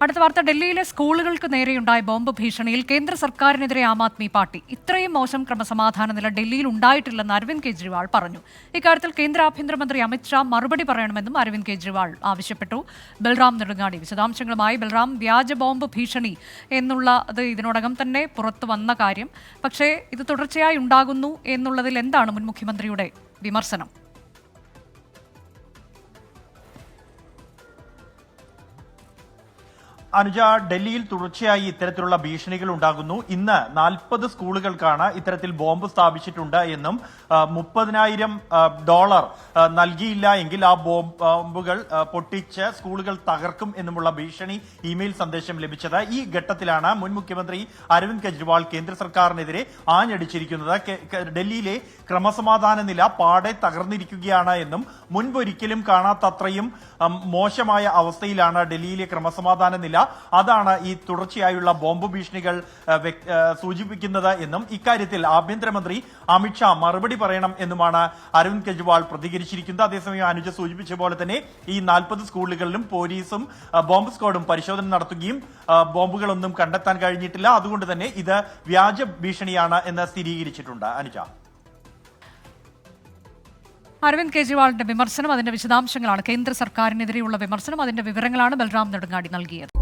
അടുത്ത വാർത്ത, ഡൽഹിയിലെ സ്കൂളുകൾക്ക് നേരെയുണ്ടായ ബോംബ് ഭീഷണിയിൽ കേന്ദ്ര സർക്കാരിനെതിരെ ആം ആദ്മി പാർട്ടി. ഇത്രയും മോശം ക്രമസമാധാന നില ഡൽഹിയിൽ ഉണ്ടായിട്ടില്ലെന്ന് അരവിന്ദ് കെജ്രിവാൾ പറഞ്ഞു. ഇക്കാര്യത്തിൽ കേന്ദ്ര ആഭ്യന്തരമന്ത്രി അമിത്ഷാ മറുപടി പറയണമെന്നും അരവിന്ദ് കെജ്രിവാൾ ആവശ്യപ്പെട്ടു. ബൽറാം നെടുങ്ങാടി വിശദാംശങ്ങളുമായി. ബൽറാം, വ്യാജ ബോംബ് ഭീഷണി എന്നുള്ളത് ഇതിനോടകം തന്നെ പുറത്തു വന്ന കാര്യം, പക്ഷേ ഇത് തുടർച്ചയായി ഉണ്ടാകുന്നു എന്നുള്ളതിൽ എന്താണ് മുൻ മുഖ്യമന്ത്രിയുടെ വിമർശനം? അനുജ, ഡൽഹിയിൽ തുടർച്ചയായി ഇത്തരത്തിലുള്ള ഭീഷണികൾ ഉണ്ടാകുന്നു. ഇന്ന് 40 സ്കൂളുകൾക്കാണ് ഇത്തരത്തിൽ ബോംബ് സ്ഥാപിച്ചിട്ടുണ്ട് എന്നും $30,000 നൽകിയില്ല എങ്കിൽ ആ ബോംബുകൾ പൊട്ടിച്ച് സ്കൂളുകൾ തകർക്കും എന്നുമുള്ള ഭീഷണി ഇമെയിൽ സന്ദേശം ലഭിച്ചത്. ഈ ഘട്ടത്തിലാണ് മുൻ മുഖ്യമന്ത്രി അരവിന്ദ് കെജ്രിവാൾ കേന്ദ്ര സർക്കാരിനെതിരെ ആഞ്ഞടിച്ചിരിക്കുന്നത്. ഡൽഹിയിലെ ക്രമസമാധാന നില പാടെ തകർന്നിരിക്കുകയാണ് എന്നും മുൻപൊരിക്കലും കാണാത്തത്രയും മോശമായ അവസ്ഥയിലാണ് ഡൽഹിയിലെ ക്രമസമാധാന നില. അതാണ് ഈ തുടർച്ചയായുള്ള ബോംബ് ഭീഷണികൾ സൂചിപ്പിക്കുന്നത് എന്നും ഇക്കാര്യത്തിൽ ആഭ്യന്തരമന്ത്രി അമിത്ഷാ മറുപടി പറയണം എന്നുമാണ് അരവിന്ദ് കെജ്രിവാൾ പ്രതികരിച്ചിരിക്കുന്നത്. അതേസമയം അനുജ സൂചിപ്പിച്ച പോലെ തന്നെ ഈ 40 സ്കൂളുകളിലും പോലീസും ബോംബ് സ്ക്വാഡും പരിശോധന നടത്തുകയും ബോംബുകളൊന്നും കണ്ടെത്താൻ കഴിഞ്ഞിട്ടില്ല. അതുകൊണ്ട് തന്നെ ഇത് വ്യാജ ഭീഷണിയാണ് എന്ന് സ്ഥിരീകരിച്ചിട്ടുണ്ട്. അനുജ, അരവിന്ദ് കെജ്രിവാളിന്റെ വിമർശനം, അതിന്റെ വിശദാംശങ്ങളാണ്. കേന്ദ്ര സർക്കാരിനെതിരെയുള്ള വിമർശനം, അതിന്റെ വിവരങ്ങളാണ് ബൽറാം നെടുങ്ങാടി നൽകിയത്.